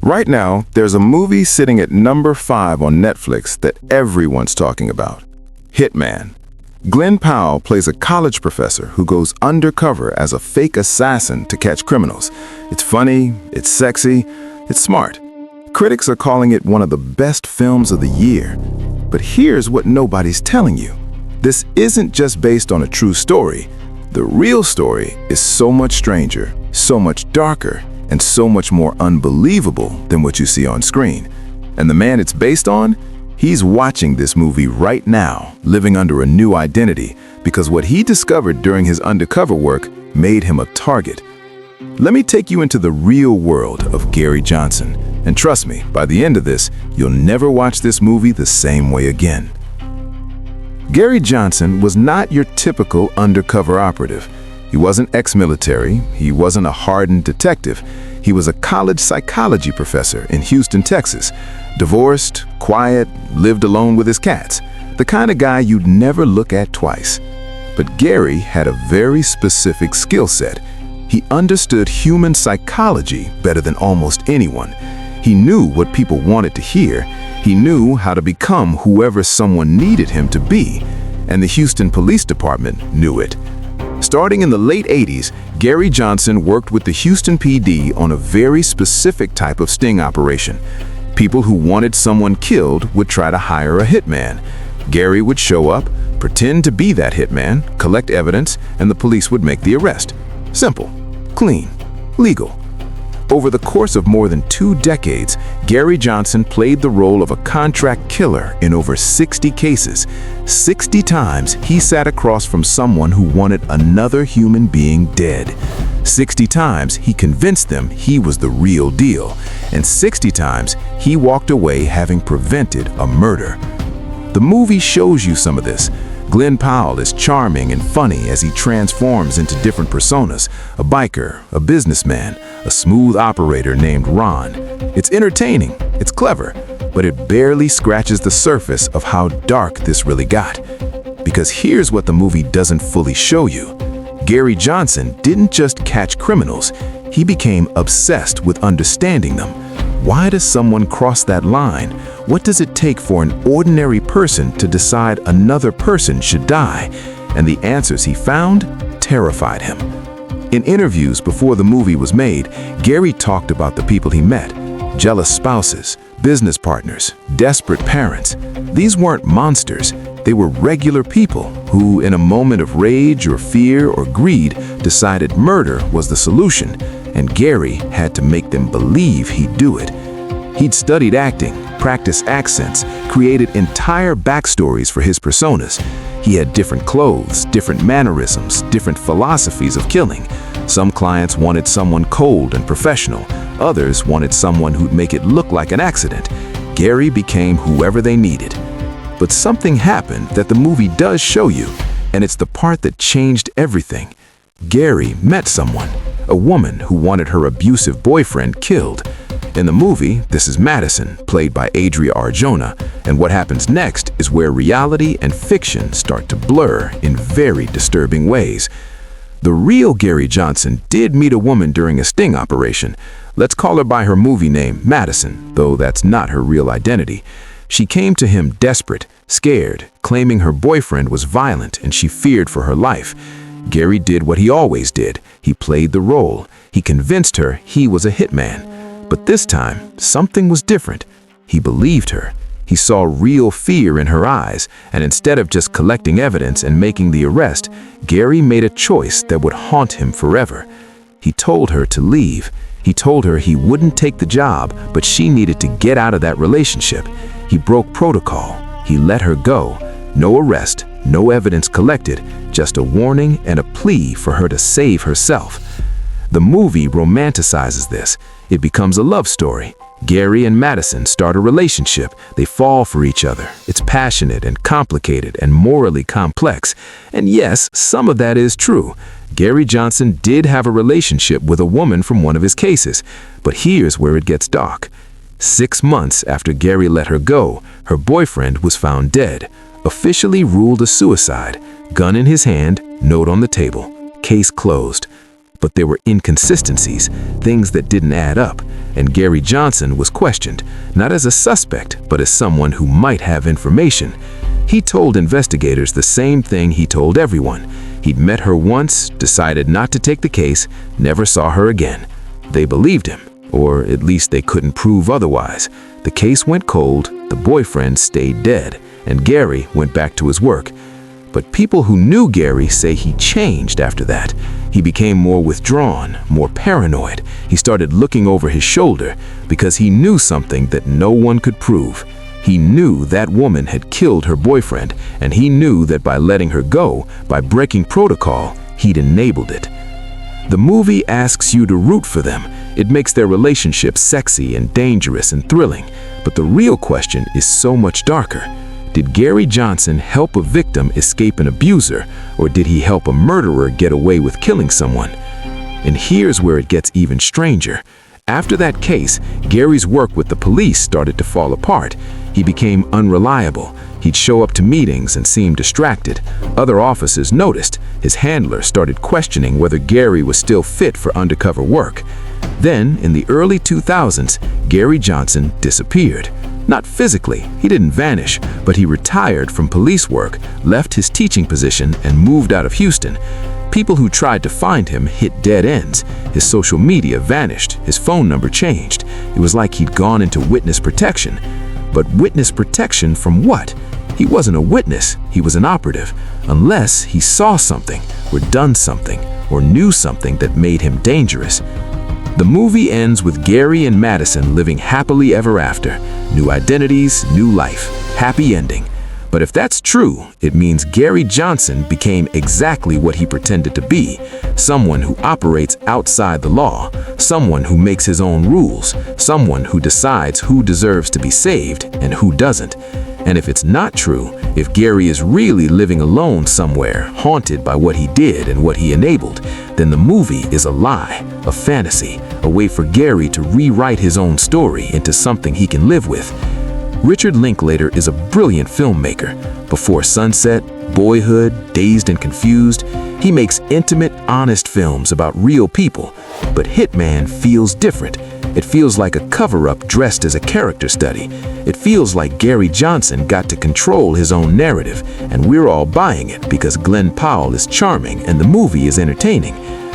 Right now, there's a movie sitting at number 5 on Netflix that everyone's talking about. Hitman. Glen Powell plays a college professor who goes undercover as a fake assassin to catch criminals. It's funny, it's sexy, it's smart. Critics are calling it one of the best films of the year. But here's what nobody's telling you. This isn't just based on a true story. The real story is so much stranger, so much darker, and so much more unbelievable than what you see on screen. And the man it's based on? He's watching this movie right now, living under a new identity, because what he discovered during his undercover work made him a target. Let me take you into the real world of Gary Johnson. And trust me, by the end of this, you'll never watch this movie the same way again. Gary Johnson was not your typical undercover operative. He wasn't ex-military, he wasn't a hardened detective. He was a college psychology professor in Houston, Texas. Divorced, quiet, lived alone with his cats. The kind of guy you'd never look at twice. But Gary had a very specific skill set. He understood human psychology better than almost anyone. He knew what people wanted to hear. He knew how to become whoever someone needed him to be. And the Houston Police Department knew it. Starting in the late 80s, Gary Johnson worked with the Houston PD on a very specific type of sting operation. People who wanted someone killed would try to hire a hitman. Gary would show up, pretend to be that hitman, collect evidence, and the police would make the arrest. Simple, clean, legal. Over the course of more than 2 decades, Gary Johnson played the role of a contract killer in over 60 cases. 60 times he sat across from someone who wanted another human being dead. 60 times he convinced them he was the real deal. And 60 times he walked away having prevented a murder. The movie shows you some of this. Glen Powell is charming and funny as he transforms into different personas: a biker, a businessman, a smooth operator named Ron. It's entertaining, it's clever, but it barely scratches the surface of how dark this really got. Because here's what the movie doesn't fully show you. Gary Johnson didn't just catch criminals, he became obsessed with understanding them. Why does someone cross that line? What does it take for an ordinary person to decide another person should die? And the answers he found terrified him. In interviews before the movie was made, Gary talked about the people he met: jealous spouses, business partners, desperate parents. These weren't monsters. They were regular people who, in a moment of rage or fear or greed, decided murder was the solution, and Gary had to make them believe he'd do it. He'd studied acting, practiced accents, created entire backstories for his personas. He had different clothes, different mannerisms, different philosophies of killing. Some clients wanted someone cold and professional. Others wanted someone who'd make it look like an accident. Gary became whoever they needed. But something happened that the movie does show you, and it's the part that changed everything. Gary met someone, a woman who wanted her abusive boyfriend killed. In the movie, this is Madison, played by Adria Arjona, and what happens next is where reality and fiction start to blur in very disturbing ways. The real Gary Johnson did meet a woman during a sting operation. Let's call her by her movie name, Madison, though that's not her real identity. She came to him desperate, scared, claiming her boyfriend was violent and she feared for her life. Gary did what he always did. He played the role. He convinced her he was a hitman. But this time, something was different. He believed her. He saw real fear in her eyes, and instead of just collecting evidence and making the arrest, Gary made a choice that would haunt him forever. He told her to leave. He told her he wouldn't take the job, but she needed to get out of that relationship. He broke protocol. He let her go. No arrest, no evidence collected, just a warning and a plea for her to save herself. The movie romanticizes this. It becomes a love story. Gary and Madison start a relationship. They fall for each other. It's passionate and complicated and morally complex. And yes, some of that is true. Gary Johnson did have a relationship with a woman from one of his cases. But here's where it gets dark. 6 months after Gary let her go, her boyfriend was found dead, officially ruled a suicide. Gun in his hand, note on the table. Case closed. But there were inconsistencies, things that didn't add up, and Gary Johnson was questioned, not as a suspect, but as someone who might have information. He told investigators the same thing he told everyone. He'd met her once, decided not to take the case, never saw her again. They believed him, or at least they couldn't prove otherwise. The case went cold, the boyfriend stayed dead, and Gary went back to his work. But people who knew Gary say he changed after that. He became more withdrawn, more paranoid. He started looking over his shoulder because he knew something that no one could prove. He knew that woman had killed her boyfriend, and he knew that by letting her go, by breaking protocol, he'd enabled it. The movie asks you to root for them. It makes their relationship sexy and dangerous and thrilling. But the real question is so much darker. Did Gary Johnson help a victim escape an abuser, or did he help a murderer get away with killing someone? And here's where it gets even stranger. After that case, Gary's work with the police started to fall apart. He became unreliable. He'd show up to meetings and seem distracted. Other officers noticed. His handler started questioning whether Gary was still fit for undercover work. Then, in the early 2000s, Gary Johnson disappeared. Not physically, he didn't vanish, but he retired from police work, left his teaching position, and moved out of Houston. People who tried to find him hit dead ends. His social media vanished, his phone number changed. It was like he'd gone into witness protection. But witness protection from what? He wasn't a witness, he was an operative, unless he saw something, or done something, or knew something that made him dangerous. The movie ends with Gary and Madison living happily ever after. New identities, new life, happy ending. But if that's true, it means Gary Johnson became exactly what he pretended to be, someone who operates outside the law, someone who makes his own rules, someone who decides who deserves to be saved and who doesn't. And if it's not true, if Gary is really living alone somewhere, haunted by what he did and what he enabled, then the movie is a lie, a fantasy, a way for Gary to rewrite his own story into something he can live with. Richard Linklater is a brilliant filmmaker. Before Sunset, Boyhood, Dazed and Confused, he makes intimate, honest films about real people. But Hitman feels different. It feels like a cover-up dressed as a character study. It feels like Gary Johnson got to control his own narrative, and we're all buying it because Glen Powell is charming and the movie is entertaining.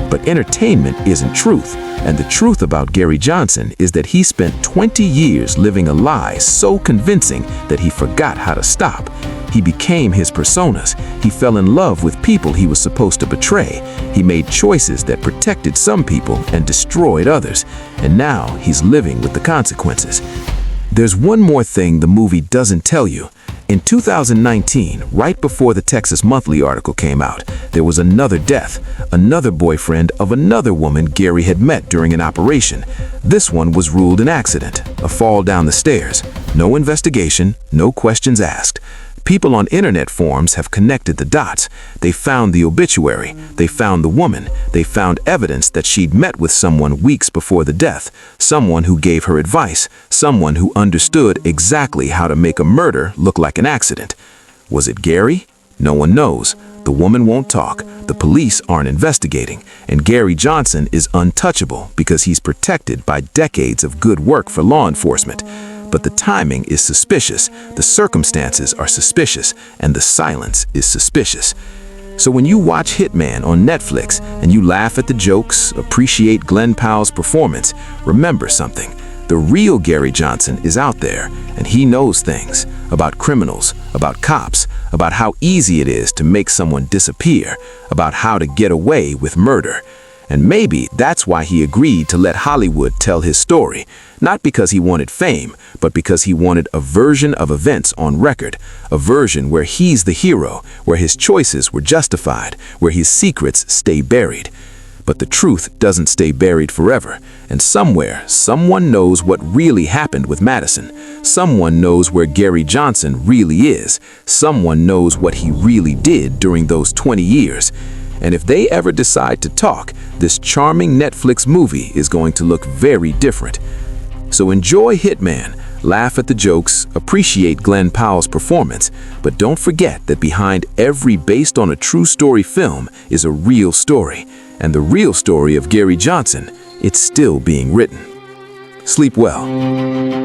But entertainment isn't truth, and the truth about Gary Johnson is that he spent 20 years living a lie so convincing that he forgot how to stop. He became his personas. He fell in love with people he was supposed to betray. He made choices that protected some people and destroyed others. And now he's living with the consequences. There's one more thing the movie doesn't tell you. In 2019, right before the Texas Monthly article came out, there was another death, another boyfriend of another woman Gary had met during an operation. This one was ruled an accident, a fall down the stairs. No investigation, no questions asked. People on internet forums have connected the dots. They found the obituary, they found the woman, they found evidence that she'd met with someone weeks before the death, someone who gave her advice, someone who understood exactly how to make a murder look like an accident. Was it Gary? No one knows. The woman won't talk, the police aren't investigating, and Gary Johnson is untouchable because he's protected by decades of good work for law enforcement. But the timing is suspicious, the circumstances are suspicious, and the silence is suspicious. So when you watch Hitman on Netflix and you laugh at the jokes, appreciate Glen Powell's performance, remember something. The real Gary Johnson is out there, and he knows things about criminals, about cops, about how easy it is to make someone disappear, about how to get away with murder. And maybe that's why he agreed to let Hollywood tell his story, not because he wanted fame, but because he wanted a version of events on record, a version where he's the hero, where his choices were justified, where his secrets stay buried. But the truth doesn't stay buried forever, and somewhere, someone knows what really happened with Madison. Someone knows where Gary Johnson really is. Someone knows what he really did during those 20 years. And if they ever decide to talk, this charming Netflix movie is going to look very different. So enjoy Hitman, laugh at the jokes, appreciate Glen Powell's performance, but don't forget that behind every based on a true story film is a real story. And the real story of Gary Johnson, it's still being written. Sleep well.